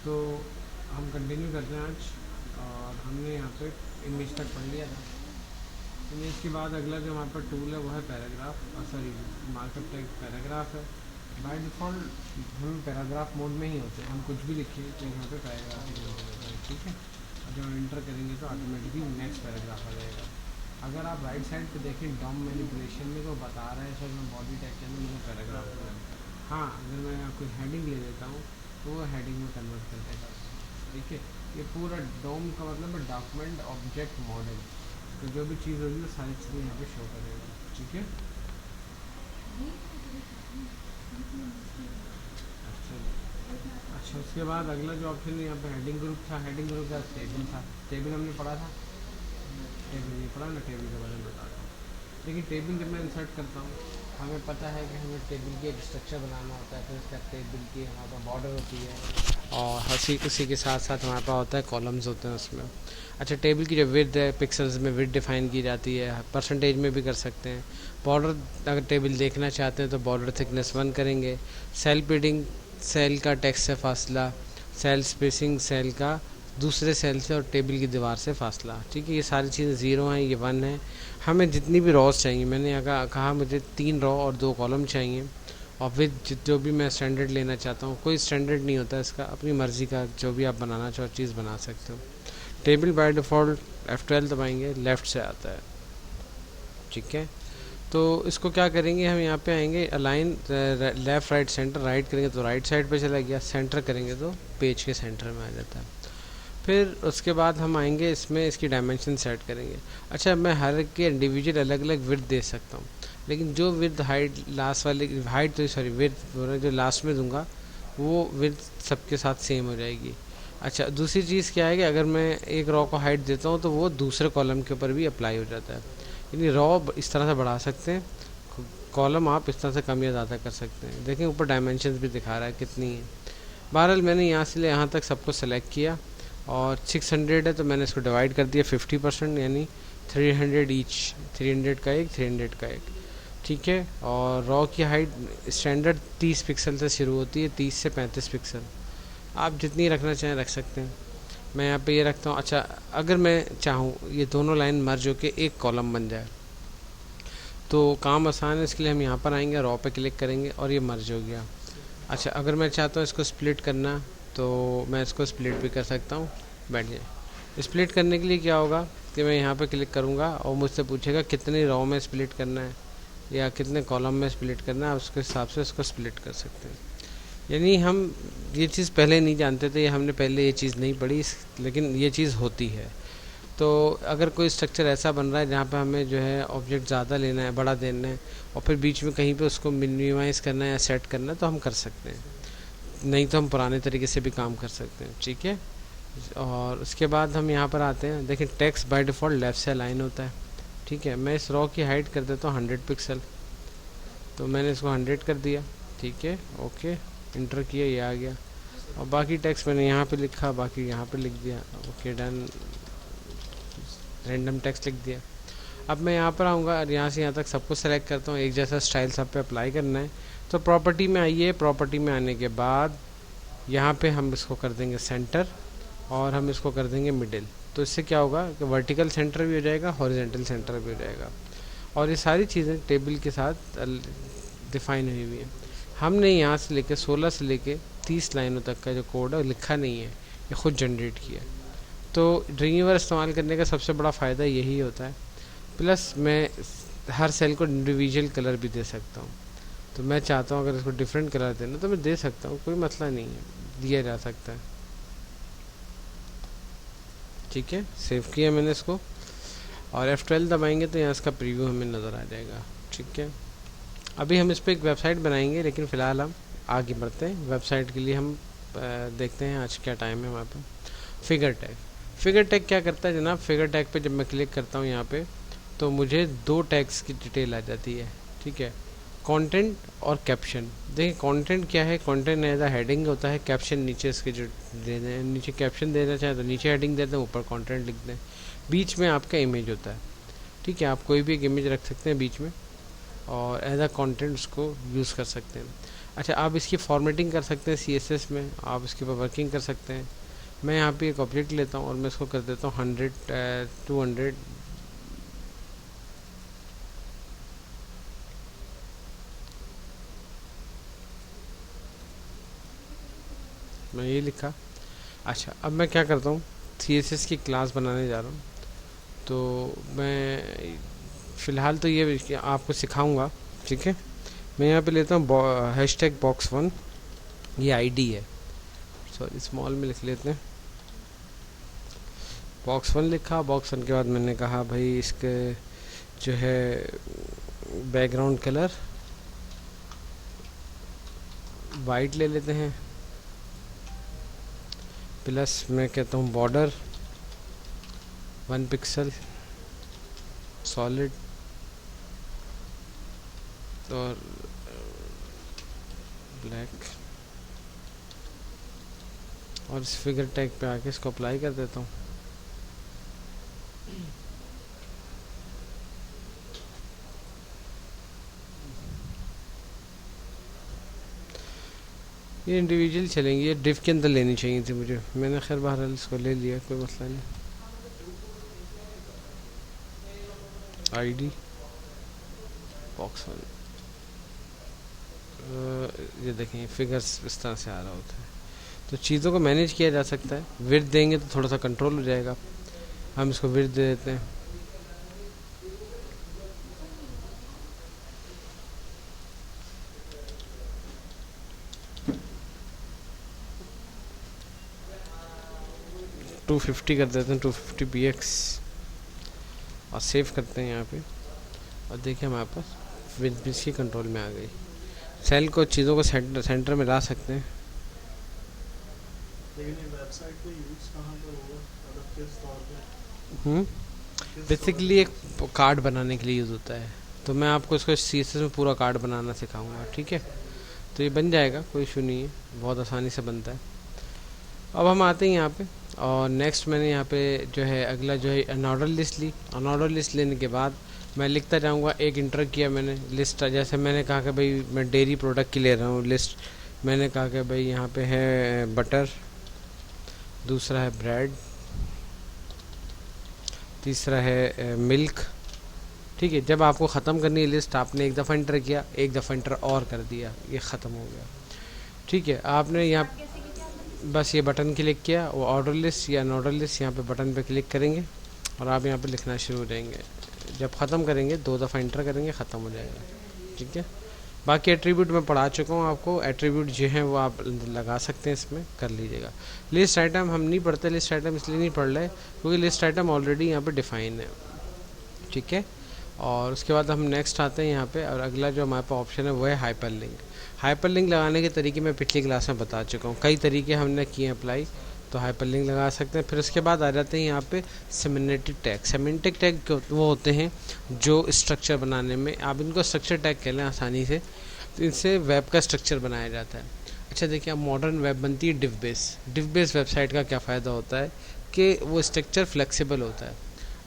तो हम कंटिन्यू करते हैं आज। और हमने यहाँ पे इमेज तक पढ़ लिया था। इमेज के बाद अगला जो हमारे पास टूल है वो है paragraph, sorry markup tag paragraph है। बाय डिफ़ॉल्ट हम पैराग्राफ मोड में ही होते हैं, हम कुछ भी लिखिए तो यहाँ पे पैराग्राफ ही मोड होता है, ठीक है। और जब हम इंटर करेंगे तो ऑटोमेटिकली नेक्स्ट पैराग्राफ आ जाएगा। अगर आप राइट साइड पे देखें डॉम मैनिपुलेशन में तो बता रहा है सर मैं बॉडी टैग के अंदर मुझे पैराग्राफ होगा। हाँ, अगर मैं कोई हेडिंग ले लेता हूँ तो वो हेडिंग में कन्वर्ट कर देगा, ठीक है। ये पूरा डोम का मतलब है डॉक्यूमेंट ऑब्जेक्ट मॉडल। तो जो भी चीज़ होगी वो सारी चीज़ें यहाँ पे शो करेगा, ठीक है। अच्छा अच्छा, उसके बाद अगला जो ऑप्शन है यहाँ पे हेडिंग ग्रुप था। हेडिंग ग्रुप का टेबल था। टेबल हमने पढ़ा था, टेबल नहीं पढ़ा ना, टेबल के बारे में बताता हूँ। लेकिन टेबल जब मैं इंसर्ट करता हूँ, हमें पता है कि हमें टेबल की एक स्ट्रक्चर बनाना होता है, फिर उसका टेबल की हमारे पास बॉर्डर होती है और हंसी उसी के साथ साथ हमारे पास होता है कॉलम्स होते हैं उसमें। अच्छा, टेबल की जो विड्थ है पिक्सल्स में विड्थ डिफाइन की जाती है, परसेंटेज में भी कर सकते हैं। बॉर्डर अगर टेबल देखना चाहते हैं तो बॉर्डर थिकनेस 1 करेंगे। सेल पेडिंग, सेल का टेक्स्ट से फासला, सेल स्पेसिंग, सेल का दूसरे सेल से और टेबल की दीवार से फासला, ठीक है। ये सारी चीज़ें 0 हैं, ये 1 है। हमें जितनी भी रॉज चाहिए, मैंने यहाँ कहा मुझे 3 रॉ और 2 कॉलम चाहिए। और विद जो भी मैं स्टैंडर्ड लेना चाहता हूँ, कोई स्टैंडर्ड नहीं होता इसका, अपनी मर्ज़ी का जो भी आप बनाना चाहो चीज़ बना सकते हो। टेबल बाय डिफ़ॉल्ट F12 दबाएंगे, लेफ़्ट से आता है, ठीक है। तो इसको क्या करेंगे, हम यहाँ पे आएंगे align left right centre. Right करेंगे तो राइट साइड पे चला गया, सेंटर करेंगे तो पेज के सेंटर में आ जाता है। फिर उसके बाद हम आएंगे इसमें इसकी डायमेंशन सेट करेंगे। अच्छा, मैं हर एक के इंडिविजुअल अलग अलग विड्थ दे सकता हूँ, लेकिन जो विड्थ हाइट लास्ट वाले हाइट तो सॉरी विड्थ जो लास्ट में दूंगा वो विड्थ सबके साथ सेम हो जाएगी। अच्छा, दूसरी चीज़ क्या है कि अगर मैं एक रॉ को हाइट देता हूँ तो वो दूसरे कॉलम के ऊपर भी अप्लाई हो जाता है। यानी रॉ इस तरह से बढ़ा सकते हैं, कॉलम आप इस तरह से कम या ज़्यादा कर सकते हैं। देखें ऊपर डायमेंशन भी दिखा रहा है कितनी है। बहरहाल मैंने यहाँ से ले यहाँ तक सबको सेलेक्ट किया और 600 है तो मैंने इसको डिवाइड कर दिया 50%, यानी 300 ईच, 300 का एक, 300 का एक, ठीक है। और रॉ की हाइट स्टैंडर्ड 30 पिक्सल से शुरू होती है, 30 से 35 पिक्सल, आप जितनी रखना चाहें रख सकते हैं। मैं यहाँ पे ये रखता हूँ। अच्छा, अगर मैं चाहूँ ये दोनों लाइन मर्ज होकर एक कॉलम बन जाए तो काम आसान है, इसके लिए हम यहाँ पर आएंगे, रॉ पे क्लिक करेंगे और ये मर्ज हो गया। अच्छा, अगर मैं चाहता हूँ इसको स्प्लिट करना तो मैं इसको स्प्लिट भी कर सकता हूँ। बैठ जाए। स्प्लिट करने के लिए क्या होगा कि मैं यहाँ पे क्लिक करूँगा और मुझसे पूछेगा कितनी रॉ में स्प्लिट करना है या कितने कॉलम में स्प्लिट करना है, आप उसके हिसाब से इसको स्प्लिट कर सकते हैं। यानी हम ये चीज़ पहले नहीं जानते थे, हमने पहले ये चीज़ नहीं पढ़ी, लेकिन ये चीज़ होती है। तो अगर कोई स्ट्रक्चर ऐसा बन रहा है जहाँ पे हमें जो है ऑब्जेक्ट ज़्यादा लेना है, बड़ा देना है और फिर बीच में कहीं पे उसको मिनिमाइज़ करना है या सेट करना है तो हम कर सकते हैं, नहीं तो हम पुराने तरीके से भी काम कर सकते हैं, ठीक है। और उसके बाद हम यहाँ पर आते हैं। देखिए टेक्स्ट बाय डिफ़ॉल्ट लेफ़्ट से अलाइन होता है, ठीक है। मैं इस रॉ की हाइट कर देता हूँ 100 पिक्सल, तो मैंने इसको 100 कर दिया, ठीक है। ओके, इंटर किया, ये आ गया। और बाकी टेक्स्ट मैंने यहाँ पे लिखा, बाकी यहाँ पे लिख दिया। ओके डन, रैंडम टेक्स्ट लिख दिया। अब मैं यहाँ पर आऊँगा और यहाँ से यहाँ तक सबको सेलेक्ट करता हूँ, एक जैसा स्टाइल सब पे अप्लाई करना है। तो प्रॉपर्टी में आइए, प्रॉपर्टी में आने के बाद यहाँ पे हम इसको कर देंगे सेंटर और हम इसको कर देंगे मिडिल। तो इससे क्या होगा कि वर्टिकल सेंटर भी हो जाएगा, हॉरिजेंटल सेंटर भी हो जाएगा और ये सारी चीज़ें टेबल के साथ डिफाइन हुई हुई है। हमने यहाँ से लेके 16 से लेके 30 लाइनों तक का जो कोड है लिखा नहीं है, ये खुद जनरेट किया। तो ड्रीमवीवर इस्तेमाल करने का सबसे बड़ा फ़ायदा यही होता है। प्लस मैं हर सेल को इंडिविजुअल कलर भी दे सकता हूँ, तो मैं चाहता हूँ अगर इसको डिफरेंट कलर देना तो मैं दे सकता हूँ, कोई मसला नहीं है, दिया जा सकता है, ठीक है। सेव किया मैंने इसको और F12 दबाएंगे तो यहाँ इसका प्रीव्यू हमें नज़र आ जाएगा, ठीक है। अभी हम इस पर एक वेबसाइट बनाएंगे, लेकिन फ़िलहाल हम आगे बढ़ते हैं। वेबसाइट के लिए हम देखते हैं आज क्या टाइम है हमारे पास। फिगर टैग, फिगर टैग क्या करता है जनाब, फिगर टैग पे जब मैं क्लिक करता हूँ यहाँ पे तो मुझे 2 टैग्स की डिटेल आ जाती है, ठीक है। कंटेंट और कैप्शन। देखिए कंटेंट क्या है, कंटेंट एज अ हेडिंग होता है, कैप्शन नीचे इसके जो दे दें, नीचे कैप्शन देना चाहें तो नीचे हेडिंग दे दें, ऊपर कंटेंट लिख दें। बीच में आपका इमेज होता है, ठीक है। आप कोई भी एक इमेज रख सकते हैं बीच में और एज अ कंटेंट उसको यूज़ कर सकते हैं। अच्छा, आप इसकी फॉर्मेटिंग कर सकते हैं CSS में, आप इसके ऊपर वर्किंग कर सकते हैं। मैं यहाँ पे एक ऑब्जेक्ट लेता हूँ और मैं इसको कर देता हूँ 100 200। मैं ये लिखा। अच्छा, अब मैं क्या करता हूँ, CSS की क्लास बनाने जा रहा हूँ। तो मैं फ़िलहाल तो ये आपको सिखाऊंगा, ठीक है। मैं यहाँ पे लेता हूँ हैशटैग box1, ये आईडी है, सॉरी स्मॉल में लिख लेते हैं। box1 लिखा। box1 के बाद मैंने कहा भाई इसके जो है बैकग्राउंड कलर वाइट ले लेते हैं, प्लस मैं कहता हूँ बॉर्डर 1 पिक्सल सॉलिड, और ब्लैक, और इस फिगर टैग पे आके इसको अप्लाई कर देता हूँ। ये इंडिविजुअल चलेंगी, ये डिव के अंदर लेनी चाहिए थी मुझे, मैंने खैर बहरहाल इसको ले लिया, कोई मसला नहीं। आईडी box1, ये देखें फिगर्स इस तरह से आ रहा होता है। तो चीज़ों को मैनेज किया जा सकता है। विड्थ देंगे तो थोड़ा सा कंट्रोल हो जाएगा। हम इसको विड्थ दे देते हैं, टू 250 कर देते हैं, 250 px, और सेव करते हैं यहाँ पे। और देखिए हमारे पास विड्थ भी इसकी कंट्रोल में आ गई। सेल को चीज़ों को सेंटर में ला सकते हैं। वेबसाइट पे यूज कहाँ पे होगा, मतलब किस तौर पे? बेसिकली एक कार्ड बनाने के लिए यूज़ होता है, तो मैं आपको इसको CSS में पूरा कार्ड बनाना सिखाऊंगा, ठीक है। तो ये बन जाएगा, कोई इशू नहीं है, बहुत आसानी से बनता है। अब हम आते हैं यहाँ पे, और नेक्स्ट मैंने यहाँ पे जो है अगला जो है अनऑर्डर लिस्ट ली। अनऑर्डर लिस्ट लेने के बाद मैं लिखता जाऊँगा, एक इंटर किया मैंने लिस्ट, जैसे मैंने कहा कि भाई मैं डेयरी प्रोडक्ट की ले रहा हूँ लिस्ट। मैंने कहा कि भाई यहाँ पे है बटर, दूसरा है ब्रेड, तीसरा है मिल्क, ठीक है। जब आपको ख़त्म करनी है लिस्ट, आपने एक दफ़ा इंटर किया, एक दफ़ा इंटर और कर दिया, ये ख़त्म हो गया, ठीक है। आपने यहाँ बस ये बटन क्लिक किया, वो ऑर्डर लिस्ट या अनऑर्डर लिस्ट, यहाँ पे बटन पे क्लिक करेंगे और आप यहाँ पे लिखना शुरू हो जाएंगे। जब ख़त्म करेंगे 2 दफ़ा इंटर करेंगे, ख़त्म हो जाएगा, ठीक है। बाकी एट्रीब्यूट मैं पढ़ा चुका हूँ आपको, एट्रीब्यूट जो है वो आप लगा सकते हैं, इसमें कर लीजिएगा। लिस्ट आइटम हम नहीं पढ़ते, लिस्ट आइटम इसलिए नहीं पढ़ रहे क्योंकि लिस्ट आइटम ऑलरेडी यहाँ पे डिफाइन है, ठीक है। और उसके बाद हम नेक्स्ट आते हैं यहाँ पे, और अगला जो हमारे पास ऑप्शन है वो है हाइपर लिंक। हाइपर लिंक लगाने के तरीके मैं पिछली क्लास में बता चुका हूँ, कई तरीके हमने किए अप्लाई, तो हाइपर लिंक लगा सकते हैं। फिर उसके बाद आ जाते हैं यहाँ पे सिमेंटिक टैग। सिमेंटिक टैग वो होते हैं जो स्ट्रक्चर बनाने में, आप इनको स्ट्रक्चर टैग कह लें आसानी से, तो इनसे वेब का स्ट्रक्चर बनाया जाता है। अच्छा देखिए, अब मॉडर्न वेब बनती है div base. Div base website का क्या फ़ायदा होता है कि वो स्ट्रक्चर फ्लेक्सिबल होता है,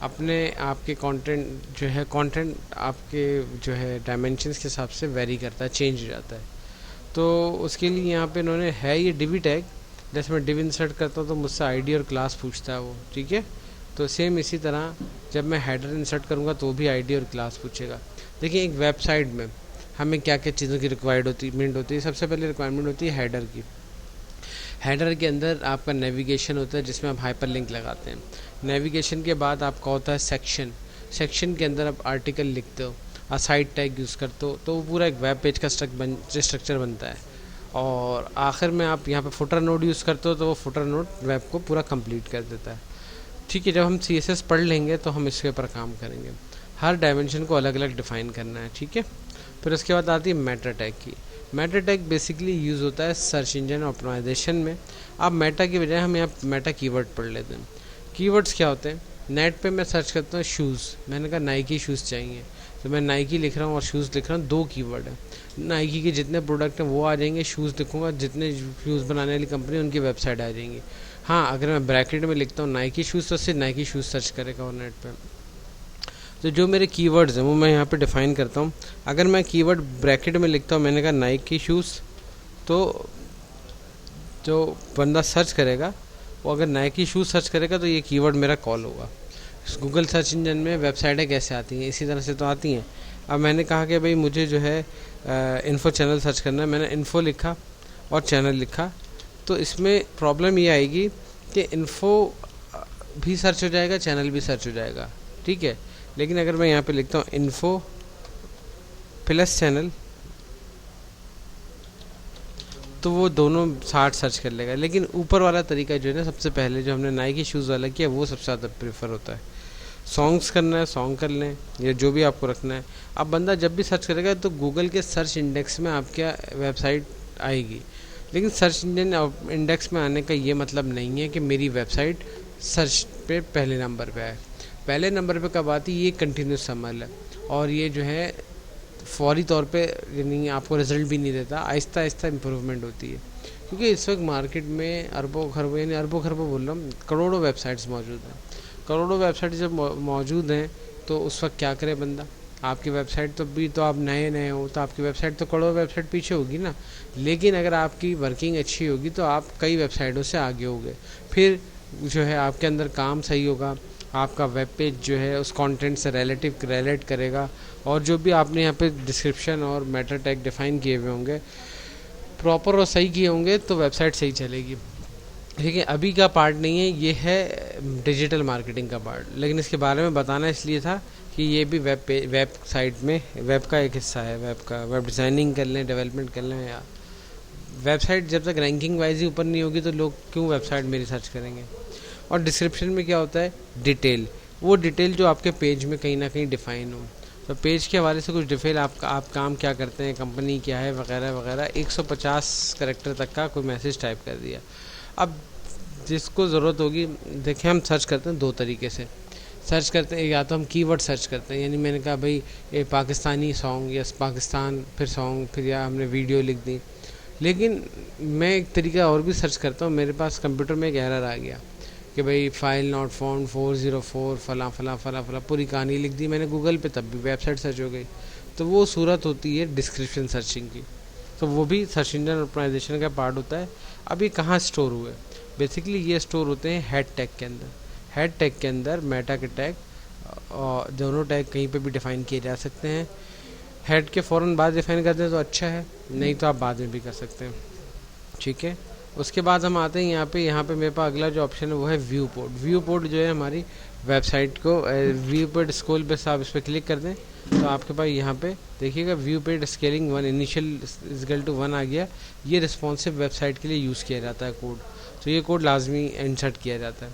अपने आपके कंटेंट जो है, कंटेंट आपके जो है डायमेंशंस के हिसाब से वेरी करता है, चेंज हो जाता है। तो उसके लिए यहाँ पे इन्होंने है ये डिवी टैग, जैसे मैं डिव इंसर्ट करता हूँ तो मुझसे आईडी और क्लास पूछता है वो, ठीक है। तो सेम इसी तरह जब मैं हेडर इंसर्ट करूँगा तो भी आईडी और क्लास पूछेगा। देखिए, एक वेबसाइट में हमें क्या क्या चीज़ों की रिक्वायरमेंट होती है। सबसे पहले रिक्वायरमेंट होती है हेडर की। हेडर के अंदर आपका नेविगेशन होता है, जिसमें आप हाइपर लिंक लगाते हैं। नेविगेशन के बाद आपका होता है सेक्शन। सेक्शन के अंदर आप आर्टिकल लिखते हो, साइड टैग यूज़ करते हो, तो वो पूरा एक वेब पेज का स्ट्रक्चर बनता है। और आखिर में आप यहाँ पे फुटर नोड यूज़ करते हो, तो वो फुटर नोड वेब को पूरा कंप्लीट कर देता है, ठीक है। जब हम CSS पढ़ लेंगे तो हम इसके ऊपर काम करेंगे, हर डायमेंशन को अलग अलग डिफ़ाइन करना है, ठीक है। फिर उसके बाद आती है मेटा टैग की। मेटा टैग बेसिकली यूज़ होता है सर्च इंजन ऑप्टिमाइजेशन में। अब मेटा की बजाय हम यहाँ मेटा कीवर्ड पढ़ लेते हैं। कीवर्ड्स क्या होते हैं? नेट पे मैं सर्च करता हूँ शूज़, मैंने कहा नाइकी शूज़ चाहिए, तो मैं नाइकी लिख रहा हूँ और शूज़ लिख रहा हूँ, 2 कीवर्ड है। नाइकी के जितने प्रोडक्ट हैं वो आ जाएंगे, शूज़ लिखूँगा, जितने शूज़ बनाने वाली कंपनी उनकी वेबसाइट आ जाएंगी। हाँ, अगर मैं ब्रैकेट में लिखता हूँ नाइकी शूज़, तो सिर्फ नाइकी शूज़ सर्च करेगा और नेट पर। तो जो मेरे कीवर्ड्स हैं वो मैं यहाँ पे डिफ़ाइन करता हूँ। अगर मैं कीवर्ड ब्रैकेट में लिखता हूँ, मैंने कहा नाइकी शूज़, तो जो बंदा सर्च करेगा वो अगर नाइकी शूज़ सर्च करेगा तो ये कीवर्ड मेरा कॉल होगा। गूगल सर्च इंजन में वेबसाइटें कैसे आती हैं, इसी तरह से तो आती हैं। अब मैंने कहा कि भाई मुझे जो है इन्फो चैनल सर्च करना है, मैंने इन्फो लिखा और चैनल लिखा, तो इसमें प्रॉब्लम ये आएगी कि इन्फो भी सर्च हो जाएगा, चैनल भी सर्च हो जाएगा, ठीक है। लेकिन अगर मैं यहाँ पे लिखता हूँ इन्फो प्लस चैनल, तो वो दोनों साथ सर्च कर लेगा। लेकिन ऊपर वाला तरीका जो है ना, सबसे पहले जो हमने नाइकी शूज़ वाला किया, वो सबसे ज़्यादा प्रेफर होता है। सॉन्ग्स करना है सॉन्ग कर लें, या जो भी आपको रखना है। अब बंदा जब भी सर्च करेगा तो गूगल के सर्च इंडेक्स में आपकी वेबसाइट आएगी, लेकिन सर्च इंजन इंडेक्स में आने का ये मतलब नहीं है कि मेरी वेबसाइट सर्च पे पहले नंबर पे आए। पहले नंबर पे कब आती है, ये कंटिन्यूस अमल है, और ये जो है फौरी तौर पे यानी आपको रिजल्ट भी नहीं देता, आहिस्ता आहिस्ता इम्प्रूवमेंट होती है। क्योंकि इस वक्त मार्केट में अरबों खरबों, यानी अरबों खरबों बोल रहा हूँ, करोड़ों वेबसाइट्स मौजूद हैं। करोड़ों वेबसाइट जब मौजूद हैं तो उस वक्त क्या करे बंदा, आपकी वेबसाइट तो आप नए हो तो आपकी वेबसाइट तो करोड़ों वेबसाइट पीछे होगी ना। लेकिन अगर आपकी वर्किंग अच्छी होगी तो आप कई वेबसाइटों से आगे होगे, फिर जो है आपके अंदर काम सही होगा, आपका वेब पेज जो है उस कंटेंट से रिलेट करेगा, और जो भी आपने यहाँ पे डिस्क्रिप्शन और मेटा टैग डिफाइन किए हुए होंगे प्रॉपर और सही किए होंगे, तो वेबसाइट सही चलेगी। ठीक है, अभी का पार्ट नहीं है, ये है डिजिटल मार्केटिंग का पार्ट। लेकिन इसके बारे में बताना इसलिए था कि ये भी वेब साइट में वेब का एक हिस्सा है, वेब डिज़ाइनिंग कर लें, डेवलपमेंट कर लें, या वेबसाइट जब तक रैंकिंग वाइज ही ऊपर नहीं होगी तो लोग क्यों वेबसाइट में रिसर्च करेंगे। और डिस्क्रिप्शन में क्या होता है, डिटेल, वो डिटेल जो आपके पेज में कहीं ना कहीं डिफाइन हो। तो पेज के हवाले से कुछ डिटेल आप काम क्या करते हैं, कंपनी क्या है, वगैरह वगैरह, 150 करैक्टर तक का कोई मैसेज टाइप कर दिया। अब जिसको ज़रूरत होगी, देखिए हम सर्च करते हैं दो तरीके से सर्च करते हैं, या तो हम कीवर्ड सर्च करते हैं, यानी मैंने कहा भाई ये पाकिस्तानी सॉन्ग या पाकिस्तान, फिर सॉन्ग, फिर या हमने वीडियो लिख दी। लेकिन मैं एक तरीका और भी सर्च करता हूँ, मेरे पास कंप्यूटर में एक एरर आ गया कि भाई फाइल नॉट फाउंड 404 फला फला फला फला, पूरी कहानी लिख दी मैंने गूगल पे, तब भी वेबसाइट सर्च हो गई। तो वो सूरत होती है डिस्क्रिप्शन सर्चिंग की, तो वो भी सर्च इंजन ऑप्टिमाइजेशन का पार्ट होता है। अब ये कहाँ स्टोर हुए, बेसिकली ये स्टोर होते हैं हेड टैग के अंदर। हेड टैग के अंदर मेटा के टैग, और दोनों टैग कहीं पे भी डिफ़ाइन किए जा सकते हैं। हेड के फ़ौरन बाद डिफ़ाइन कर दें तो अच्छा है, नहीं तो आप बाद में भी कर सकते हैं, ठीक है। उसके बाद हम आते हैं यहाँ पे मेरे पास अगला जो ऑप्शन है वो है व्यू पोर्ट। व्यू पोर्ट जो है हमारी वेबसाइट को व्यू पेड स्क्रॉल पे आप इस पर क्लिक कर दें तो आपके पास यहाँ पे देखिएगा व्यू पेड स्केलिंग 1 इनिशियल इक्वल टू 1 आ गया। ये रिस्पॉन्सिव वेबसाइट के लिए यूज़ किया जाता है कोड, तो ये कोड लाजमी इंसर्ट किया जाता है।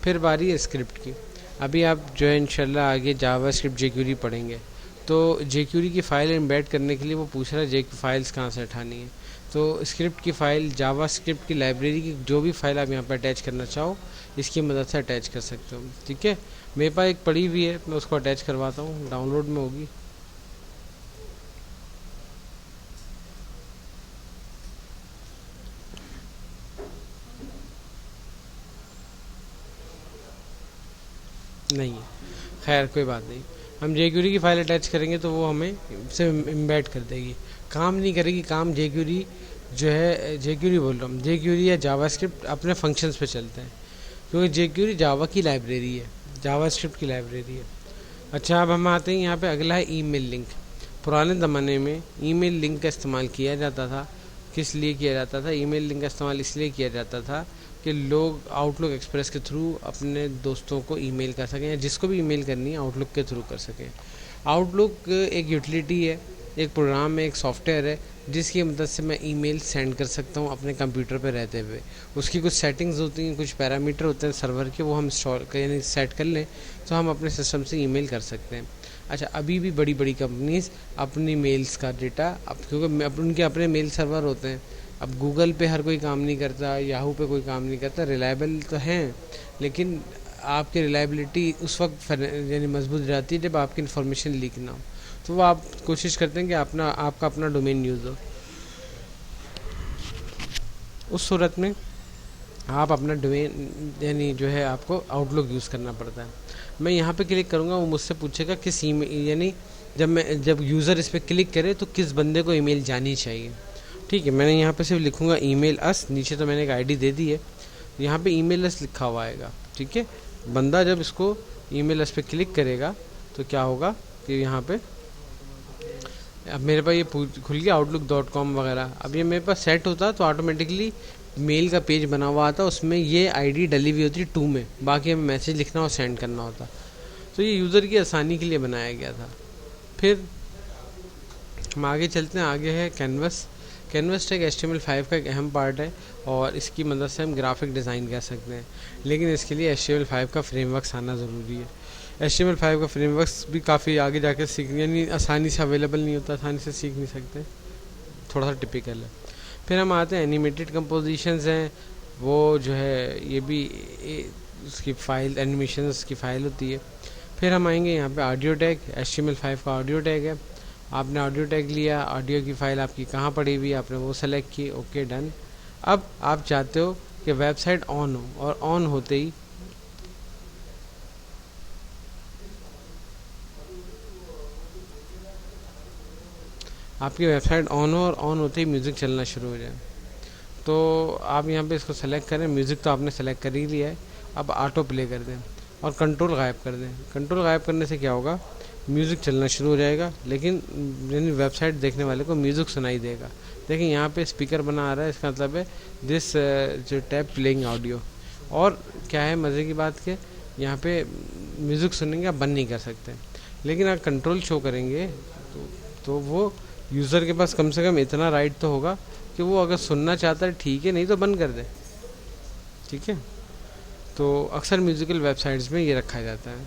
फिर बारी है स्क्रिप्ट की। अभी आप जो है इंशाल्लाह आगे जावा स्क्रिप्ट जेक्यूरी पढ़ेंगे, तो जेक्यूरी की फ़ाइल एम्बेड करने के लिए वो पूछ रहा है फाइल्स कहाँ से उठानी है। तो स्क्रिप्ट की फ़ाइल, जावा स्क्रिप्ट की लाइब्रेरी की जो भी फ़ाइल आप यहाँ पर अटैच करना चाहो इसकी मदद से अटैच कर सकते हो, ठीक है। मेरे पास एक पड़ी हुई है, मैं उसको अटैच करवाता हूँ, डाउनलोड में होगी। नहीं है, खैर कोई बात नहीं। हम जेक्यूरी की फ़ाइल अटैच करेंगे तो वो हमें से इम्बेड कर देगी, काम नहीं करेगी। काम जेक्यूरी जो है, जेक्यूरी बोल रहा हूँ, जेक्यूरी या जावा स्क्रिप्ट अपने फंक्शंस पे चलते हैं, क्योंकि जेक्यूरी जावा की लाइब्रेरी है, जावा स्क्रिप्ट की लाइब्रेरी है। अच्छा, अब हम आते हैं यहाँ पे, अगला है ईमेल लिंक। पुराने ज़माने में ईमेल लिंक का इस्तेमाल किया जाता था। किस लिए किया जाता था? ईमेल लिंक का इस्तेमाल इसलिए किया जाता था कि लोग आउटलुक एक्सप्रेस के थ्रू अपने दोस्तों को ईमेल कर सकें, या जिसको भी ईमेल करनी है आउटलुक के थ्रू कर सकें। आउटलुक एक यूटिलिटी है, एक प्रोग्राम है, एक सॉफ्टवेयर है जिसकी मदद से मैं ईमेल सेंड कर सकता हूँ अपने कंप्यूटर पर रहते हुए। उसकी कुछ सेटिंग्स होती हैं, कुछ पैरामीटर होते हैं सर्वर के, वो हम इंस्टॉल यानी सेट कर लें तो हम अपने सिस्टम से ईमेल कर सकते हैं। अच्छा, अभी भी बड़ी बड़ी कंपनीज अपनी मेल्स का डेटा, अब क्योंकि उनके अपने मेल सर्वर होते हैं, अब गूगल पे हर कोई काम नहीं करता, याहू पे कोई काम नहीं करता, रिलायबल तो हैं लेकिन आपकी रिलायबिलिटी उस वक्त यानी मजबूत रहती है जब आपकी इन्फॉर्मेशन लीक ना हो। तो वो आप कोशिश करते हैं कि आपका अपना डोमेन यूज़ हो। उस सूरत में आप अपना डोमेन यानी जो है आपको आउटलुक यूज़ करना पड़ता है। मैं यहाँ पे क्लिक करूँगा, वो मुझसे पूछेगा किस ईमेल, यानी जब यूज़र इस पर क्लिक करे तो किस बंदे को ईमेल जानी चाहिए। ठीक है, मैंने यहाँ पे सिर्फ लिखूँगा ईमेल अस, नीचे तो मैंने एक आईडी दे दी है, यहाँ पे ईमेल अस लिखा हुआ आएगा। ठीक है, बंदा जब इसको ईमेल अस पे क्लिक करेगा तो क्या होगा कि यहाँ पे अब मेरे पास ये खुल गया outlook.com वगैरह। अब ये मेरे पास सेट होता तो ऑटोमेटिकली मेल का पेज बना हुआ आता, उसमें ये आईडी डली हुई होती 2 में, बाकी हमें मैसेज लिखना और सेंड करना होता। तो ये यूज़र की आसानी के लिए बनाया गया था। फिर हम आगे चलते हैं, आगे है कैनवस। कैनवस टेक HTML5 का एक अहम पार्ट है और इसकी मदद से हम ग्राफिक डिज़ाइन कर सकते हैं, लेकिन इसके लिए HTML5 का फ्रेमवर्क आना ज़रूरी है। HTML5 का फ्रेमवर्क भी काफ़ी आगे जाके सीख, यानी आसानी से अवेलेबल नहीं होता, आसानी से सीख नहीं सकते, थोड़ा सा टिपिकल है। फिर हम आते हैं एनिमेटेड कंपोजिशंस हैं, वो जो है ये भी उसकी फ़ाइल, एनिमेशंस की फ़ाइल होती है। फिर हम आएंगे यहाँ पे ऑडियो टैग, HTML5 का ऑडियो टैग है। आपने ऑडियो टैग लिया, ऑडियो की फ़ाइल आपकी कहाँ पड़ी हुई, आपने वो सेलेक्ट की, ओके डन। अब आप चाहते हो कि वेबसाइट ऑन हो, और ऑन होते ही आपकी वेबसाइट ऑन हो और ऑन होते ही म्यूज़िक चलना शुरू हो जाए, तो आप यहाँ पे इसको सेलेक्ट करें। म्यूज़िक तो आपने सेलेक्ट कर ही लिया है, अब ऑटो प्ले कर दें और कंट्रोल गायब कर दें। कंट्रोल गायब करने से क्या होगा, म्यूज़िक चलना शुरू हो जाएगा, लेकिन यानी वेबसाइट देखने वाले को म्यूज़िक सुनाई देगा। देखिए यहाँ पे स्पीकर बना आ रहा है, इसका मतलब है दिस जो टैप प्लेइंग ऑडियो। और क्या है मज़े की बात के यहाँ पे म्यूज़िक सुनेंगे आप बंद नहीं कर सकते, लेकिन अगर कंट्रोल शो करेंगे तो वो यूज़र के पास कम से कम इतना राइट तो होगा कि वो अगर सुनना चाहता है ठीक है, नहीं तो बंद कर दे। ठीक है, तो अक्सर म्यूज़िकल वेबसाइट्स में ये रखा जाता है।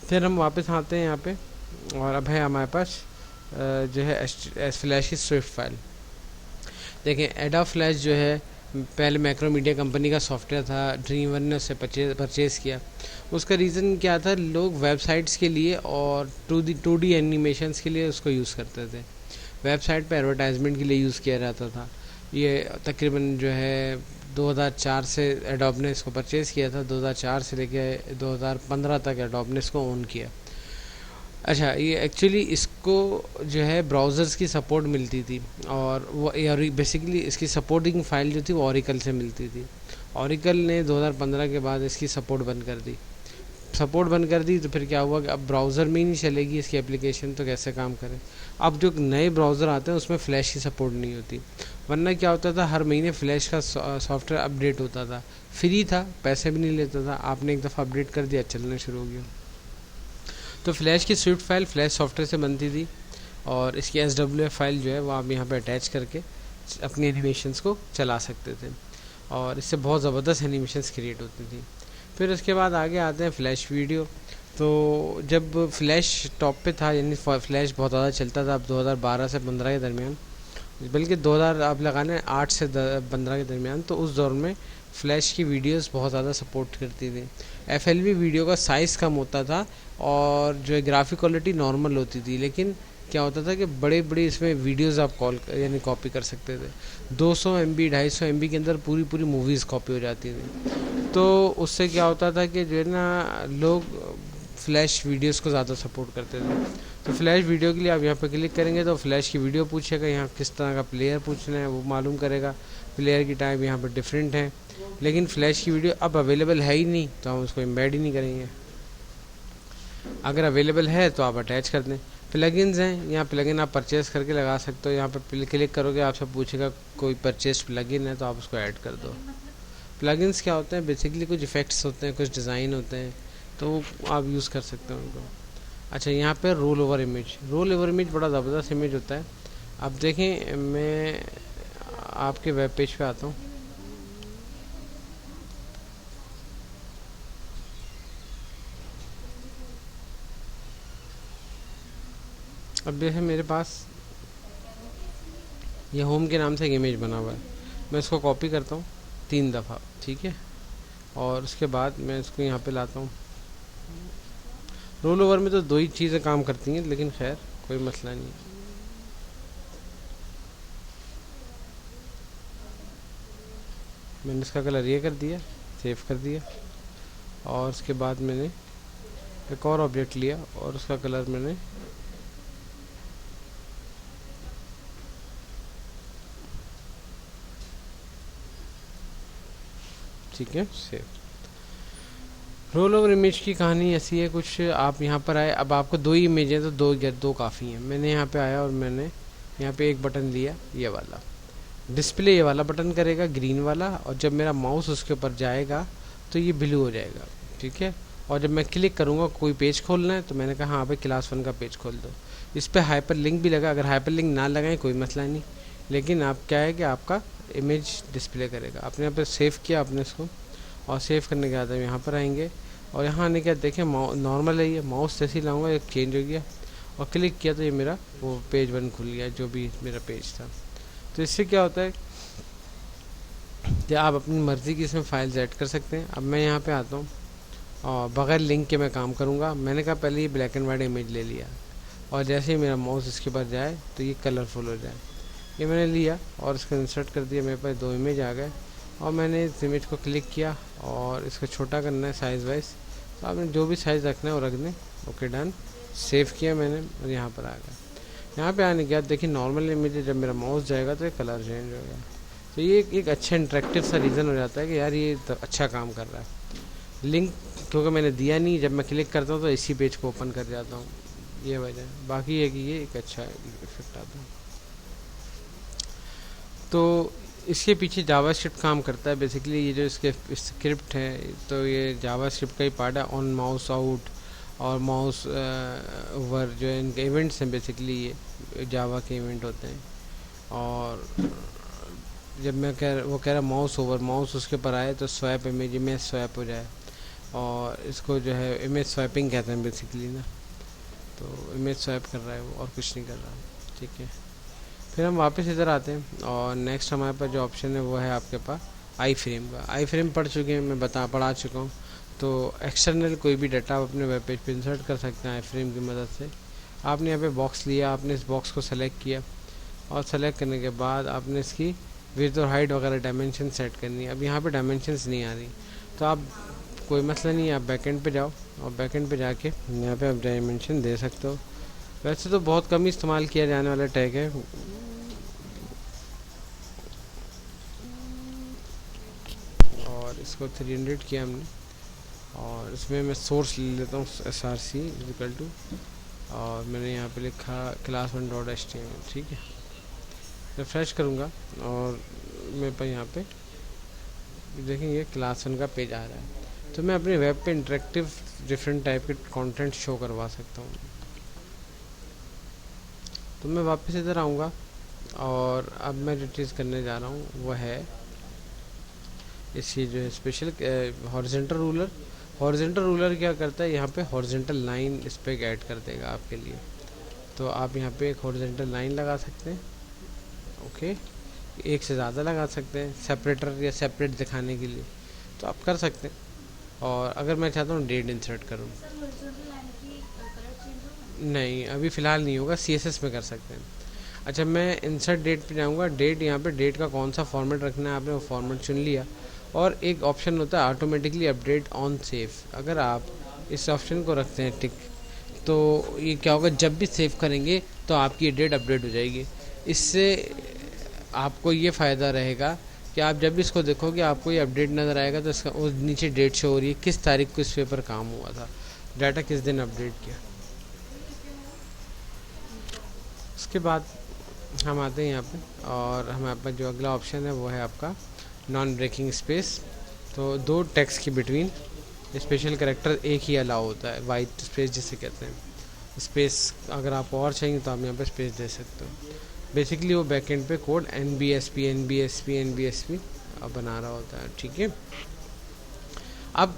फिर हम वापस आते हैं यहाँ पे, और अब है हमारे पास जो है फ्लैश की स्विफ्ट फाइल। देखें एडोब फ्लैश जो है पहले मैक्रोमीडिया कंपनी का सॉफ्टवेयर था, ड्रीमवन ने उसे परचेज़ किया। उसका रीज़न क्या था, लोग वेबसाइट्स के लिए और 2D एनिमेशंस के लिए उसको यूज़ करते थे। वेबसाइट पे एडवर्टाइजमेंट के लिए यूज़ किया जाता था। ये तकरीबन जो है 2004 से एडोब ने इसको परचेज़ किया था, 2004 से लेके 2015 तक एडोब ने इसको ओन किया। अच्छा, ये एक्चुअली इसको जो है ब्राउज़र्स की सपोर्ट मिलती थी, और वो बेसिकली इसकी सपोर्टिंग फ़ाइल जो थी वो ओरेकल से मिलती थी। ओरेकल ने 2015 के बाद इसकी सपोर्ट बंद कर दी। तो फिर क्या हुआ कि अब ब्राउज़र में ही नहीं चलेगी इसकी एप्लीकेशन, तो कैसे काम करें। अब जो नए ब्राउज़र आते हैं उसमें फ़्लैश की सपोर्ट नहीं होती, वरना क्या होता था हर महीने फ़्लैश का सॉफ्टवेयर अपडेट होता था, फ्री था, पैसे भी नहीं लेता था, आपने एक दफ़ा अपडेट कर दिया चलना शुरू हो गया। तो फ्लैश की स्विफ्ट फाइल फ्लैश सॉफ्टवेयर से बनती थी, और इसकी SWF फाइल जो है वो आप यहाँ पे अटैच करके अपनी एनिमेशंस को चला सकते थे, और इससे बहुत ज़बरदस्त एनिमेशंस क्रिएट होती थी। फिर उसके बाद आगे आते हैं फ्लैश वीडियो। तो जब फ्लैश टॉप पे था, यानी फ्लैश बहुत ज़्यादा चलता था, अब 2012 से 15 के दरमियान, बल्कि 2000 आप लगाने 8 से 15 के दरमियान, तो उस दौर में फ़्लैश की वीडियोस बहुत ज़्यादा सपोर्ट करती थी। FLV वीडियो का साइज़ कम होता था और जो है ग्राफिक क्वालिटी नॉर्मल होती थी, लेकिन क्या होता था कि बड़े बड़े इसमें वीडियोस आप यानी कॉपी कर सकते थे। 200 MB 250 MB के अंदर पूरी मूवीज़ कॉपी हो जाती थी। तो उससे क्या होता था कि जो है ना लोग फ्लैश वीडियोस को ज़्यादा सपोर्ट करते थे। तो फ्लैश वीडियो के लिए आप यहाँ पर क्लिक करेंगे तो फ्लैश की वीडियो पूछेगा, यहाँ किस तरह का प्लेयर पूछना है वो मालूम करेगा, प्लेयर की टाइप यहाँ पर डिफरेंट है, लेकिन फ्लैश की वीडियो अब अवेलेबल है ही नहीं, तो हम उसको एम्बेड ही नहीं करेंगे। अगर अवेलेबल है तो आप अटैच कर दें। प्लगइन्स हैं, यहाँ प्लगइन आप परचेज़ करके लगा सकते हो। यहाँ पर क्लिक करोगे आपसे पूछेगा कोई परचेज प्लगइन है, तो आप उसको ऐड कर दो। प्लगइन्स क्या होते हैं, बेसिकली कुछ इफ़ेक्ट्स होते हैं, कुछ डिज़ाइन होते हैं, तो आप यूज़ कर सकते हो उनको। अच्छा, यहाँ पे रोल ओवर इमेज बड़ा ज़बरदस्त इमेज होता है। अब देखें, मैं आपके वेब पेज पे आता हूँ। अब देखें मेरे पास ये होम के नाम से एक इमेज बना हुआ है, मैं इसको कॉपी करता हूँ 3 दफ़ा, ठीक है, और उसके बाद मैं इसको यहाँ पे लाता हूँ। रोल ओवर में तो 2 ही चीज़ें काम करती हैं, लेकिन खैर कोई मसला नहीं है। मैंने इसका कलर ये कर दिया, सेव कर दिया, और उसके बाद मैंने एक और ऑब्जेक्ट लिया और उसका कलर मैंने ठीक है, सेव। रोल ओवर इमेज की कहानी ऐसी है कुछ, आप यहाँ पर आए, अब आपको 2 ही इमेज हैं तो दो काफ़ी हैं। मैंने यहाँ पे आया और मैंने यहाँ पे एक बटन लिया, ये वाला डिस्प्ले, ये वाला बटन करेगा ग्रीन वाला, और जब मेरा माउस उसके ऊपर जाएगा तो ये ब्लू हो जाएगा, ठीक है। और जब मैं क्लिक करूँगा कोई पेज खोलना है तो मैंने कहा हाँ भाई क्लास 1 का पेज खोल दो। इस पर हाइपर लिंक भी लगा, अगर हाइपर लिंक ना लगाएं कोई मसला नहीं, लेकिन आप क्या है कि आपका इमेज डिस्प्ले करेगा। आपने यहाँ पर सेव किया आपने इसको, और सेव करने के बाद हम यहाँ पर आएंगे, और यहाँ आने के बाद देखें नॉर्मल है ये, माउस जैसे ही लाऊंगा एक चेंज हो गया, और क्लिक किया तो ये मेरा वो पेज 1 खुल गया जो भी मेरा पेज था। तो इससे क्या होता है कि आप अपनी मर्ज़ी की इसमें फाइल्स ऐड कर सकते हैं। अब मैं यहाँ पे आता हूँ और बगैर लिंक के मैं काम करूँगा। मैंने कहा पहले ये ब्लैक एंड वाइट इमेज ले लिया, और जैसे ही मेरा माउस इसके पास जाए तो ये कलरफुल हो जाए। ये मैंने लिया और इसको इंसर्ट कर दिया, मेरे पास 2 इमेज आ गए, और मैंने इस इमेज को क्लिक किया और इसको छोटा करना है साइज़ वाइज, तो आपने जो भी साइज़ रखना है वो रख दें। ओके डन, सेव किया मैंने और यहाँ पर आ गया। यहाँ पे आने के बाद देखिए नॉर्मल इमेज जब मेरा माउस जाएगा तो ये कलर चेंज हो गया। तो ये एक अच्छा इंटरेक्टिव सा रीज़न हो जाता है कि यार ये तो अच्छा काम कर रहा है। लिंक क्योंकि मैंने दिया नहीं, जब मैं क्लिक करता हूँ तो इसी पेज को ओपन कर जाता हूँ, ये वजह है। बाकी है कि ये एक अच्छा इफेक्ट आता है। तो इसके पीछे जावास्क्रिप्ट काम करता है बेसिकली। ये जो इसके स्क्रिप्ट है तो ये जावास्क्रिप्ट का ही पार्ट है। ऑन माउस आउट और माउस ओवर जो इनके इवेंट्स हैं बेसिकली ये जावा के इवेंट होते हैं। और जब मैं वो कह रहा माउस ओवर, माउस उसके ऊपर आए तो स्वैप इमेज स्वैप हो जाए, और इसको जो है इमेज स्वैपिंग कहते हैं बेसिकली ना। तो इमेज स्वैप कर रहा है वो, और कुछ नहीं कर रहा, ठीक है। फिर हम वापस इधर आते हैं और नेक्स्ट हमारे पास जो ऑप्शन है वो है आपके पास आई फ्रेम का। आई फ्रेम पढ़ चुके हैं, मैं पढ़ा चुका हूँ। तो एक्सटर्नल कोई भी डाटा आप अपने वेब पेज पे इंसर्ट कर सकते हैं आई फ्रेम की मदद से। आपने यहाँ पे बॉक्स लिया, आपने इस बॉक्स को सेलेक्ट किया, और सेलेक्ट करने के बाद आपने इसकी विड्थ और हाइट वगैरह डायमेंशन सेट करनी है। अब यहाँ पे डायमेंशंस नहीं आ रही, तो आप कोई मसला नहीं है, आप बैकएंड पे जाओ और बैकएंड पे जाके यहाँ पे आप डायमेंशन दे सकते हो। वैसे तो बहुत कम ही इस्तेमाल किया जाने वाला टैग है, और इसको 300 किया हमने, और इसमें मैं सोर्स ले लेता हूँ src इक्वल टू, और मैंने यहाँ पे लिखा class1.html, ठीक है। रिफ्रेश करूँगा और मेरे पास यहाँ पे देखेंगे क्लास 1 का पेज आ रहा है। तो मैं अपने वेब पे इंटरेक्टिव डिफरेंट टाइप के कंटेंट शो करवा सकता हूँ। तो मैं वापस इधर आऊँगा, और अब मैं जो चीज़ करने जा रहा हूँ वो है इसकी जो है special horizontal ruler. Horizontal ruler क्या करता है, यहाँ पे हॉरिजॉन्टल लाइन इस पे ऐड कर देगा आपके लिए। तो आप यहाँ पे एक हॉरिजॉन्टल लाइन लगा सकते हैं, ओके, एक से ज़्यादा लगा सकते हैं सेपरेटर या सेपरेट दिखाने के लिए, तो आप कर सकते हैं। और अगर मैं चाहता हूँ डेट इंसर्ट करूँ, नहीं अभी फ़िलहाल नहीं होगा, CSS में कर सकते हैं। अच्छा, मैं इंसर्ट डेट पे जाऊँगा। डेट, यहाँ पे डेट का कौन सा फॉर्मेट रखना है आपने वो फॉर्मेट चुन लिया, और एक ऑप्शन होता है ऑटोमेटिकली अपडेट ऑन सेव। अगर आप इस ऑप्शन को रखते हैं टिक, तो ये क्या होगा, जब भी सेव करेंगे तो आपकी ये डेट अपडेट हो जाएगी। इससे आपको ये फ़ायदा रहेगा कि आप जब भी इसको देखोगे आपको ये अपडेट नज़र आएगा, तो इसका उस नीचे डेट शो हो रही है किस तारीख को इस पेपर काम हुआ था, डाटा किस दिन अपडेट किया। उसके बाद हम आते हैं यहाँ पे, और हमारे पास जो अगला ऑप्शन है वो है आपका नॉन ब्रेकिंग स्पेस। तो 2 टेक्स्ट के बिटवीन स्पेशल कैरेक्टर एक ही अलाउ होता है, वाइट स्पेस जिसे कहते हैं। स्पेस अगर आप और चाहिए तो आप यहाँ पे स्पेस दे सकते हो। बेसिकली वो बैकएंड पे कोड NBSP बना रहा होता है, ठीक है। अब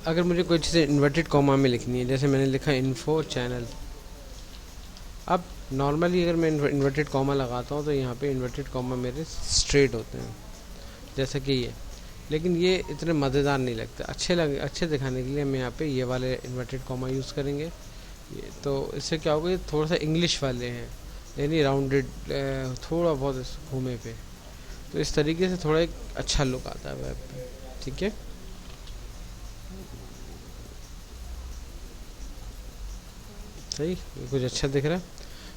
अगर मुझे कोई चीज़ इन्वर्टेड कॉमा में लिखनी है, जैसे मैंने लिखा इन्फो चैनल, अब नॉर्मली अगर मैं इन्वर्टेड कॉमा लगाता हूँ तो यहाँ पे इन्वर्टेड कॉमा मेरे स्ट्रेट होते हैं जैसे कि ये, लेकिन ये इतने मज़ेदार नहीं लगते। अच्छे दिखाने के लिए हम यहाँ पे ये वाले इन्वर्टेड कॉमा यूज़ करेंगे। ये तो इससे क्या होगा, ये थोड़ा सा इंग्लिश वाले हैं, यानी राउंडेड, थोड़ा बहुत घूमे पे, तो इस तरीके से थोड़ा एक अच्छा लुक आता है वेब पे, ठीक है। सही, कुछ अच्छा दिख रहा है।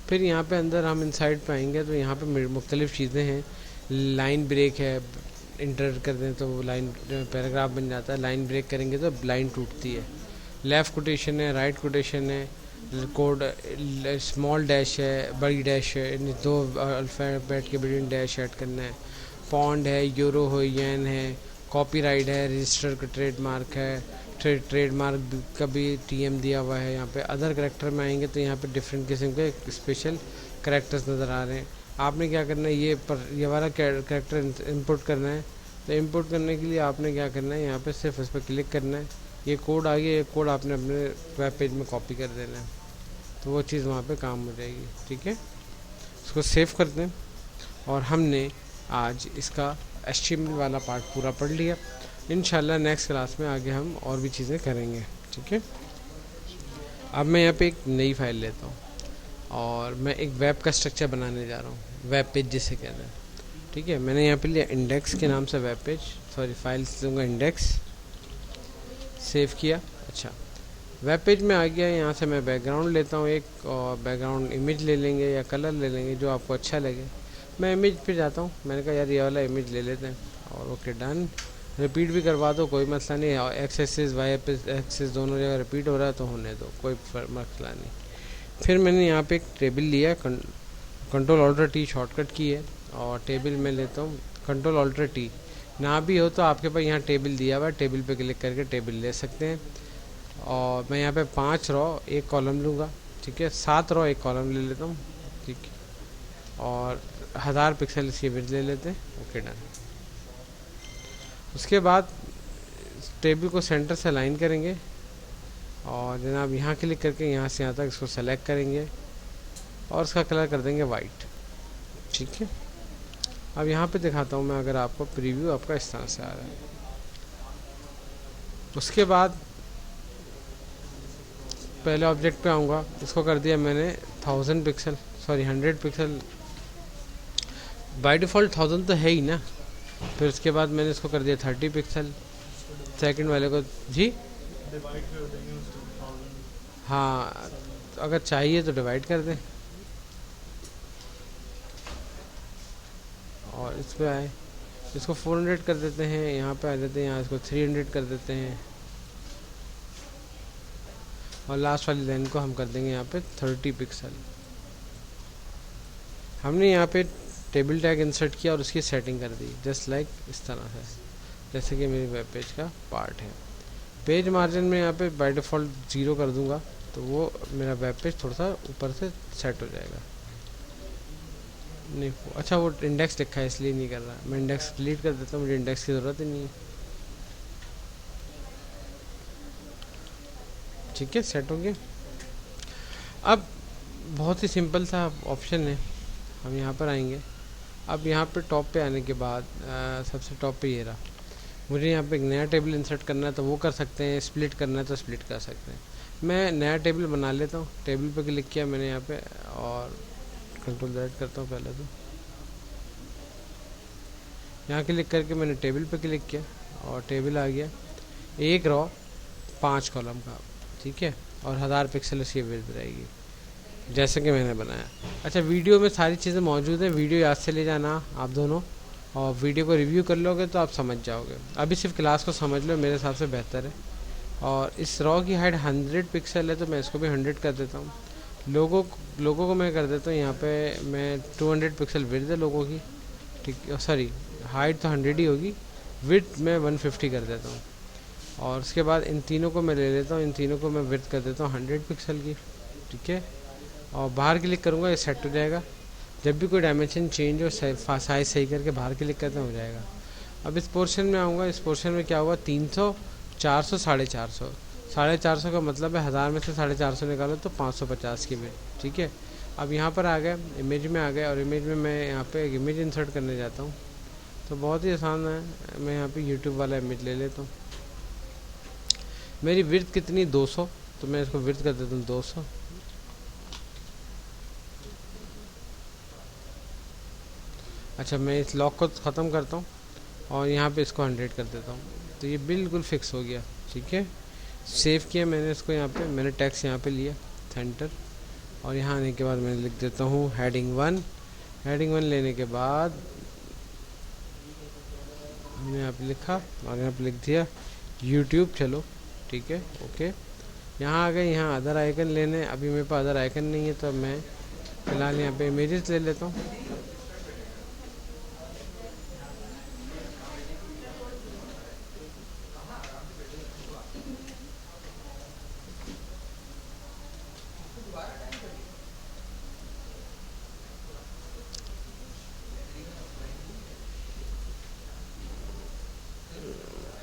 फिर यहाँ पे अंदर हम इनसाइड पे आएंगे तो यहाँ पे मुख्तलिफ़ चीज़ें हैं, लाइन ब्रेक है, इंटर कर दें तो वो लाइन पैराग्राफ बन जाता है, लाइन ब्रेक करेंगे तो लाइन टूटती है। लेफ़्ट कोटेशन है, राइट कोटेशन है, कोड स्मॉल डैश है, बड़ी डैश है, इन दो अल्फ़ाबेट के बिटवीन डैश ऐड करना है। पॉन्ड है, यूरो हो, येन है, कॉपीराइट है, रजिस्टर का ट्रेडमार्क है, ट्रेडमार्क का भी टीएम दिया हुआ है। यहाँ पे अदर करेक्टर में आएंगे तो यहाँ पे डिफरेंट किस्म के स्पेशल करेक्टर्स नज़र आ रहे हैं। आपने क्या करना है, ये वाला करेक्टर इंपोर्ट करना है। तो इंपोर्ट करने के लिए आपने क्या करना है, यहाँ पे सिर्फ इस पर क्लिक करना है। ये कोड आ गया, ये कोड आपने अपने वेब पेज में कॉपी कर देना है, तो वो चीज़ वहाँ पे काम हो जाएगी। ठीक है, इसको सेव कर दें। और हमने आज इसका HTML वाला पार्ट पूरा पढ़ लिया। इंशाल्लाह नेक्स्ट क्लास में आगे हम और भी चीज़ें करेंगे। ठीक है, अब मैं यहाँ पे एक नई फाइल लेता हूँ और मैं एक वेब का स्ट्रक्चर बनाने जा रहा हूँ, वेब पेज जिसे कहते हैं। ठीक है, मैंने यहाँ पे लिया इंडेक्स के नाम से वेब पेज, सॉरी फाइल दूँगा इंडेक्स, सेव किया। अच्छा, वेब पेज में आ गया। यहाँ से मैं बैकग्राउंड लेता हूँ एक, और बैकग्राउंड इमेज ले लेंगे या कलर ले लेंगे जो आपको अच्छा लगे। मैं इमेज पे जाता हूँ, मैंने कहा यार ये वाला इमेज ले लेते हैं, और ओके डन। रिपीट भी करवा दो, कोई मसला नहीं। एक्स एक्सिस वाई एक्सिस दोनों जगह रिपीट हो रहा है तो होने दो, कोई मसला नहीं। फिर मैंने यहाँ पे एक टेबल लिया, Ctrl+Alt+T शॉर्टकट की है, और टेबल में लेता हूँ Ctrl+Alt+T। ना भी हो तो आपके पास यहाँ टेबल दिया हुआ है, टेबल पे क्लिक करके टेबल ले सकते हैं। और मैं यहाँ पे 5 रो 1 कॉलम लूँगा। ठीक है, 7 रो 1 कॉलम ले लेता हूँ। ठीक है, और 1000 पिक्सल इसकी विड्थ ले लेते हैं। Okay done. उसके बाद टेबल को सेंटर से अलाइन करेंगे, और जनाब यहाँ क्लिक करके यहाँ से यहाँ तक इसको सेलेक्ट करेंगे, और इसका कलर कर देंगे वाइट। ठीक है, अब यहाँ पे दिखाता हूँ मैं, अगर आपको प्रीव्यू आपका इस तरह से आ रहा है। उसके बाद पहले ऑब्जेक्ट पे आऊँगा, इसको कर दिया मैंने 1000 pixel, sorry 100 pixel. By default 1000 तो है ही ना। फिर उसके बाद मैंने इसको कर दिया 30 पिक्सल, सेकंड वाले को जी डिवाइड कर देंगे उसको 1000। हाँ, अगर चाहिए तो डिवाइड कर दें। और इस पे आए, इसको 400 कर देते हैं, यहाँ पे आ जाते हैं, यहाँ इसको 300 कर देते हैं, और लास्ट वाली लाइन को हम कर देंगे यहाँ पे 30 पिक्सल। हमने यहाँ पे टेबल टैग इंसर्ट किया और उसकी सेटिंग कर दी, जस्ट लाइक इस तरह से, जैसे कि मेरी वेब पेज का पार्ट है। पेज मार्जिन में यहाँ पे बाय डिफ़ॉल्ट 0 कर दूंगा, तो वो मेरा वेब पेज थोड़ा सा ऊपर से सेट हो जाएगा। नहीं, अच्छा वो इंडेक्स लिखा है इसलिए नहीं कर रहा, मैं इंडेक्स डिलीट कर देता हूँ, मुझे इंडेक्स की ज़रूरत ही नहीं है। ठीक है, सेट हो गया। अब बहुत ही सिंपल सा ऑप्शन है, हम यहाँ पर आएंगे। अब यहाँ पे टॉप पे आने के बाद सबसे टॉप पे ये रहा, मुझे यहाँ पे एक नया टेबल इंसर्ट करना है तो वो कर सकते हैं, स्प्लिट करना है तो स्प्लिट कर सकते हैं। मैं नया टेबल बना लेता हूँ, टेबल पे क्लिक किया मैंने यहाँ पे, और Ctrl+ करता हूँ पहले तो। यहाँ क्लिक करके मैंने टेबल पे क्लिक किया, और टेबल आ गया, 1 रो 5 कॉलम का। ठीक है, और 1000 पिक्सल इसकी विड्थ रहेगी, जैसे कि मैंने बनाया। अच्छा, वीडियो में सारी चीज़ें मौजूद हैं, वीडियो याद से ले जाना आप दोनों, और वीडियो को रिव्यू कर लोगे तो आप समझ जाओगे। अभी सिर्फ क्लास को समझ लो, मेरे हिसाब से बेहतर है। और इस रॉ की हाइट 100 पिक्सल है, तो मैं इसको भी 100 कर देता हूँ। लोगों को मैं कर देता हूँ यहाँ पे, मैं 200 पिक्सल विड्थ है लोगों की। ठीक, सॉरी हाइट तो 100 ही होगी, विड्थ मैं 150 कर देता हूँ। और उसके बाद इन तीनों को मैं ले लेता हूँ, इन तीनों को मैं विड्थ कर देता हूँ 100 पिक्सल की। ठीक है, और बाहर क्लिक करूँगा, ये सेट हो जाएगा। जब भी कोई डायमेंशन चेंज हो, साइज सही करके बाहर क्लिक करते हो जाएगा। अब इस पोर्शन में आऊँगा, इस पोर्शन में क्या हुआ, 300, 400, 450। 450 का मतलब है 1000 में से 450 निकालो तो 550 की विड्थ। ठीक है, अब यहाँ पर आ गए, इमेज में आ गए, और इमेज में मैं यहाँ पे एक इमेज इंसर्ट करने जाता हूँ। तो बहुत ही आसान है, मैं यहाँ पे यूट्यूब वाला इमेज ले लेता हूँ। मेरी विड्थ कितनी, 200, तो मैं इसको विड्थ कर देता हूँ 200। अच्छा, मैं इस लॉक को ख़त्म करता हूँ, और यहाँ पे इसको 100 कर देता हूँ, तो ये बिल्कुल फिक्स हो गया। ठीक है, सेव किया मैंने इसको, यहाँ पे मैंने टेक्स्ट यहाँ पे लिया सेंटर, और यहाँ आने के बाद मैंने लिख देता हूँ हेडिंग 1। हेडिंग 1 लेने के बाद हमने यहाँ पे लिखा और यहाँ पे लिख दिया यूट्यूब। चलो ठीक है, ओके। यहाँ आ गए, यहाँ अदर आइकन लेने। अभी मेरे पास अदर आइकन नहीं है, तो मैं फ़िलहाल यहाँ पे इमेजेस ले लेता हूँ।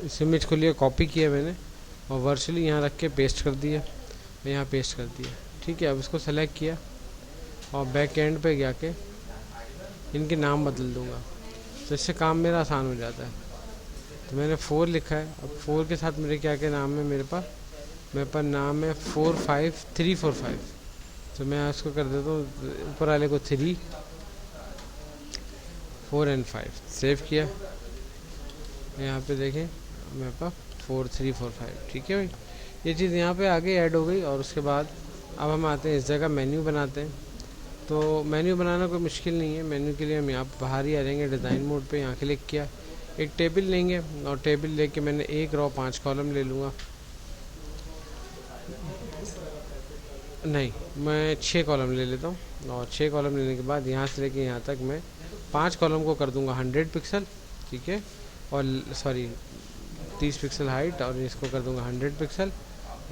इस इमेज को लिए कॉपी किया मैंने और वर्चुअली यहाँ रख के पेस्ट कर दिया। मैं यहाँ पेस्ट कर दिया, ठीक है। अब इसको सेलेक्ट किया और बैक एंड पे जाके इनके नाम बदल दूंगा, तो इससे काम मेरा आसान हो जाता है। तो मैंने 4 लिखा है। अब 4 के साथ मेरे क्या क्या नाम है, मेरे पास नाम है 45345। तो मैं इसको कर देता हूँ ऊपर वाले को 3, 4 और 5। सेव किया, यहाँ पे देखें मेरे पास 4345, ठीक है भाई। ये चीज़ यहाँ पे आगे ऐड हो गई। और उसके बाद अब हम आते हैं इस जगह मेन्यू बनाते हैं। तो मेन्यू बनाना कोई मुश्किल नहीं है। मेन्यू के लिए हम यहाँ बाहर ही आ जाएंगे, डिज़ाइन मोड पे यहाँ क्लिक किया। एक टेबल लेंगे और टेबल लेके मैंने 1 रो 5 कॉलम ले लूँगा। नहीं, मैं 6 कॉलम ले लेता हूँ। और 6 कॉलम लेने के बाद यहाँ से लेके यहाँ तक मैं 5 कॉलम को कर दूँगा 100 पिक्सल, ठीक है। और सॉरी 30 पिक्सल हाइट, और इसको कर दूंगा 100 पिक्सल।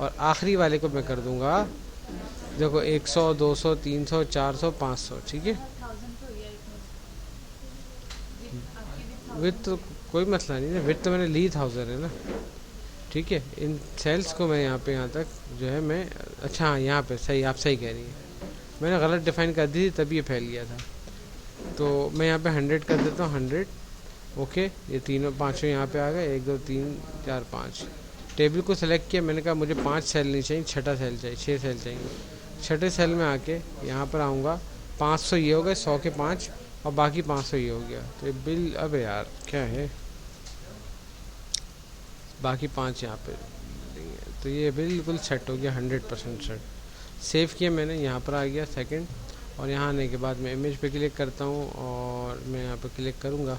और आखिरी वाले को मैं कर दूंगा, देखो 100, 200, 300, 400, 500, ठीक है। विड्थ तो कोई मसला नहीं है, विड्थ तो मैंने ली 1000 है ना, ठीक है। इन सेल्स को मैं यहाँ पे यहाँ तक जो है मैं, अच्छा हाँ यहाँ पे सही, आप सही कह रही हैं, मैंने गलत डिफाइन कर दी थी तभी ये फैल गया था। तो मैं यहाँ पे 100 कर देता हूँ, 100, ओके। ये तीनों पाँचों यहाँ पे आ गए, 1 2 3 4 5। टेबल को सेलेक्ट किया, मैंने कहा मुझे 5 सेल नहीं चाहिए, 6ठा सेल चाहिए, 6 सेल चाहिए। 6ठे सेल में आके यहाँ पर आऊँगा, 500 ये हो गए, 100 के 5 और बाकी 500 ये हो गया। तो ये बिल, अब यार क्या है, बाकी 5 यहाँ पे देंगे। तो ये बिल्कुल सेट हो गया, 100% सेट। सेव किया मैंने, यहाँ पर आ गया सेकंड। और यहाँ आने के बाद मैं इमेज पे क्लिक करता हूँ और मैं यहाँ पे क्लिक करूँगा।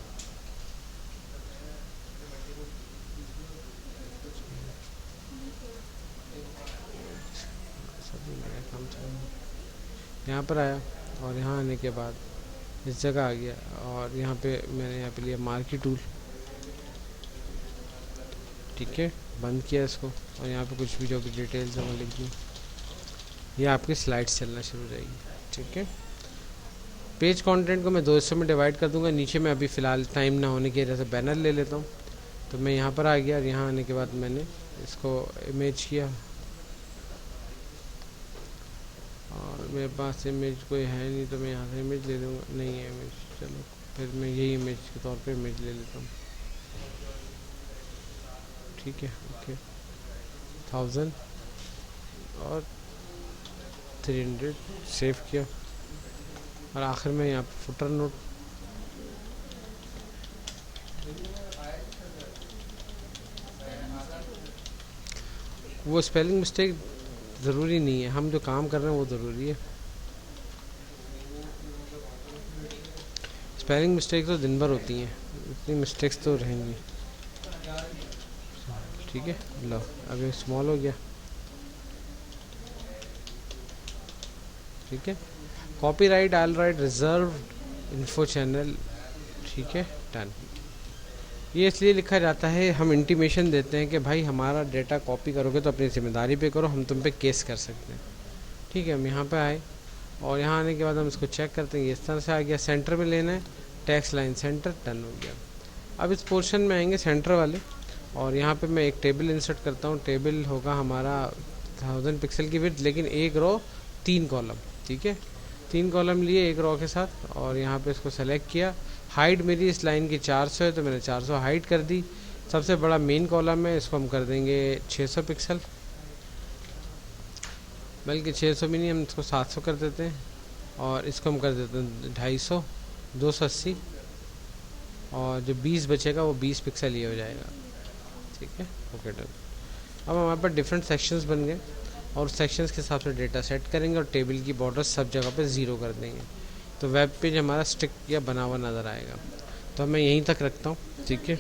यहाँ पर आया और यहाँ आने के बाद इस जगह आ गया और यहाँ पे मैंने यहाँ पे लिया मार्की टूल, ठीक है। बंद किया इसको और यहाँ पे कुछ भी जो भी डिटेल्स है वो लिख दी। ये आपकी स्लाइड्स चलना शुरू हो जाएगी, ठीक है। पेज कंटेंट को मैं 2 हिस्सों में डिवाइड कर दूंगा। नीचे में अभी फ़िलहाल टाइम ना होने की वजह से बैनर ले लेता हूँ। तो मैं यहाँ पर आ गया और यहाँ आने के बाद मैंने इसको इमेज किया और मेरे पास इमेज कोई है नहीं, तो मैं यहाँ से इमेज ले लूँगा। नहीं है इमेज, चलो फिर मैं यही इमेज के तौर पे इमेज ले लेता हूँ, ठीक है, ओके। 1000 और 300 सेव किया और आखिर में यहाँ पर फुटर नोट। वो स्पेलिंग मिस्टेक ज़रूरी नहीं है, हम जो काम कर रहे हैं वो ज़रूरी है। स्पेलिंग मिस्टेक तो दिन भर होती हैं, इतनी मिस्टेक्स तो रहेंगी, ठीक है। लो अब ये स्मॉल हो गया, ठीक है। Copyright all right reserve info channel, ठीक है, डन। ये इसलिए लिखा जाता है, हम इंटीमेशन देते हैं कि भाई हमारा डेटा कॉपी करोगे तो अपनी जिम्मेदारी पे करो, हम तुम पे केस कर सकते हैं, ठीक है। हम यहाँ पे आए और यहाँ आने के बाद हम इसको चेक करते हैं, ये इस तरह से आ गया। सेंटर में लेना है, टैक्स लाइन सेंटर, डन हो गया। अब इस पोर्शन में आएंगे सेंटर वाले और यहाँ पे मैं एक टेबल इंसर्ट करता हूँ। टेबल होगा हमारा 1000 पिक्सल की विड्थ, लेकिन 1 रो 3 कॉलम, ठीक है। 3 कॉलम लिए 1 रो के साथ और यहाँ पे इसको सेलेक्ट किया। हाइट मेरी इस लाइन की 400 है, तो मैंने 400 हाइट कर दी। सबसे बड़ा मेन कॉलम है, इसको हम कर देंगे 600 पिक्सल, बल्कि 600 भी नहीं, हम इसको 700 कर देते हैं। और इसको हम कर देते हैं 250, 280 और जो 20 बचेगा वो 20 पिक्सल ये हो जाएगा, ठीक है, ओके डन। अब हमारे पास डिफरेंट सेक्शंस बन गए और सेक्शंस के हिसाब से डेटा सेट करेंगे और टेबल की बॉर्डर सब जगह पे 0 कर देंगे, तो वेब पेज हमारा स्टिक या बना हुआ नज़र आएगा। तो मैं यहीं तक रखता हूँ, ठीक है।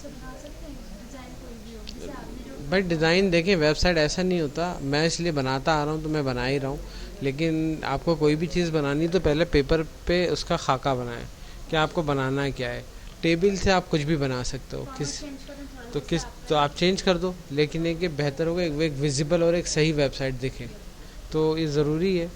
से बना सकते हैं, डिजाइन कोई भी हो, जैसे आपने जो भाई डिज़ाइन देखिए, वेबसाइट ऐसा नहीं होता, मैं इसलिए बनाता आ रहा हूँ तो मैं बना ही रहा हूँ। लेकिन आपको कोई भी चीज़ बनानी तो पहले पेपर पे उसका खाका बनाएं कि आपको बनाना है क्या है। टेबल से आप कुछ भी बना सकते हो, फॉर्मेट किस चेंज करें थोड़ा, तो जैसे किस आपका तो आप चेंज कर दो, लेकिन एक ये बेहतर होगा एक विजिबल और एक सही वेबसाइट दिखे, तो ये ज़रूरी है।